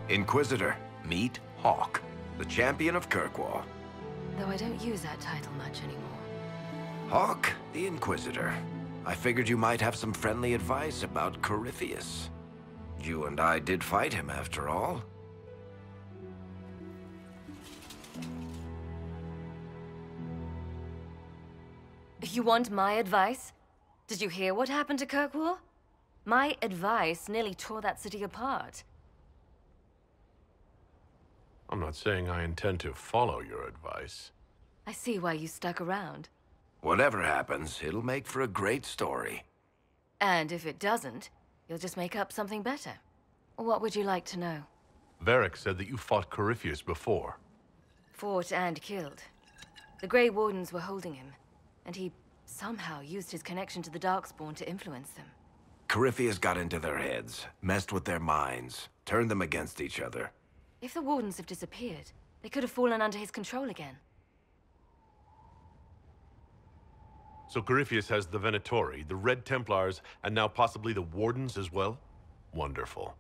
Inquisitor, meet Hawk, the champion of Kirkwall. Though I don't use that title much anymore. Hawk, the Inquisitor. I figured you might have some friendly advice about Corypheus. You and I did fight him, after all. You want my advice? Did you hear what happened to Kirkwall? My advice nearly tore that city apart. I'm not saying I intend to follow your advice. I see why you stuck around. Whatever happens, it'll make for a great story. And if it doesn't, you'll just make up something better. What would you like to know? Varric said that you fought Corypheus before. Fought and killed. The Grey Wardens were holding him, and he somehow used his connection to the Darkspawn to influence them. Corypheus got into their heads, messed with their minds, turned them against each other. If the Wardens have disappeared, they could have fallen under his control again. So Corypheus has the Venatori, the Red Templars, and now possibly the Wardens as well? Wonderful.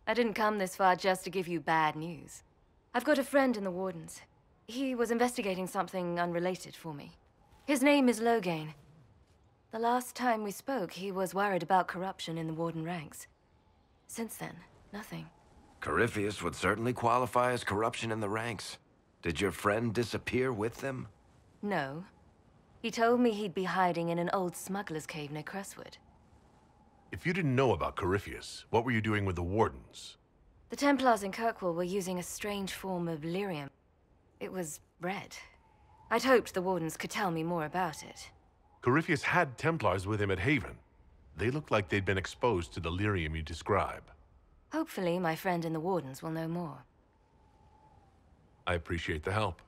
I didn't come this far just to give you bad news. I've got a friend in the Wardens. He was investigating something unrelated for me. His name is Loghain. The last time we spoke, he was worried about corruption in the Warden ranks. Since then, nothing. Corypheus would certainly qualify as corruption in the ranks. Did your friend disappear with them? No. He told me he'd be hiding in an old smuggler's cave near Crestwood. If you didn't know about Corypheus, what were you doing with the Wardens? The Templars in Kirkwall were using a strange form of lyrium. It was red. I'd hoped the Wardens could tell me more about it. Corypheus had Templars with him at Haven. They looked like they'd been exposed to the lyrium you describe. Hopefully, my friend in the Wardens will know more. I appreciate the help.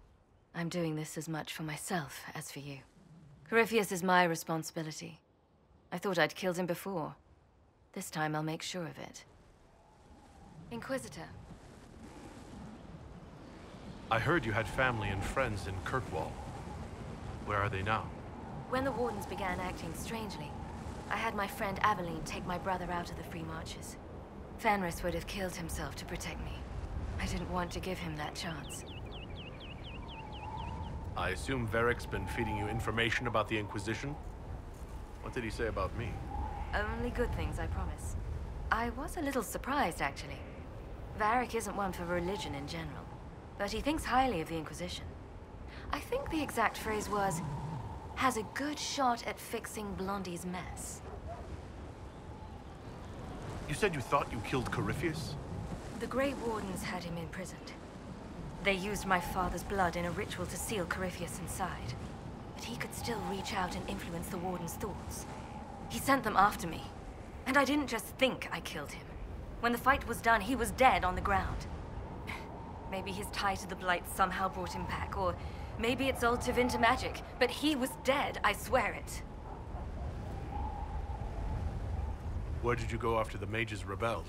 I'm doing this as much for myself as for you. Corypheus is my responsibility. I thought I'd killed him before. This time I'll make sure of it. Inquisitor. I heard you had family and friends in Kirkwall. Where are they now? When the Wardens began acting strangely, I had my friend Aveline take my brother out of the Free Marches. Fenris would have killed himself to protect me. I didn't want to give him that chance. I assume Varric's been feeding you information about the Inquisition? What did he say about me? Only good things, I promise. I was a little surprised, actually. Varric isn't one for religion in general, but he thinks highly of the Inquisition. I think the exact phrase was, has a good shot at fixing Blondie's mess. You said you thought you killed Corypheus? The Grey Wardens had him imprisoned. They used my father's blood in a ritual to seal Corypheus inside. But he could still reach out and influence the Warden's thoughts. He sent them after me. And I didn't just think I killed him. When the fight was done, he was dead on the ground. Maybe his tie to the Blight somehow brought him back, or maybe it's all Tevinter magic, but he was dead, I swear it. Where did you go after the mages rebelled?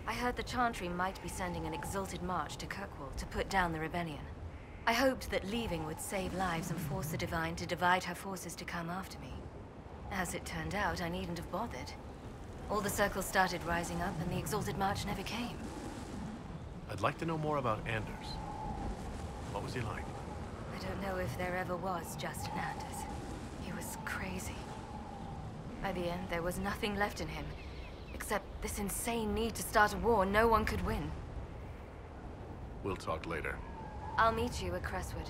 I heard the Chantry might be sending an exalted march to Kirkwall to put down the rebellion. I hoped that leaving would save lives and force the Divine to divide her forces to come after me. As it turned out, I needn't have bothered. All the circles started rising up, and the exalted march never came. I'd like to know more about Anders. What was he like? I don't know if there ever was just an Anders. He was crazy. By the end, there was nothing left in him, except this insane need to start a war no one could win. We'll talk later. I'll meet you at Crestwood.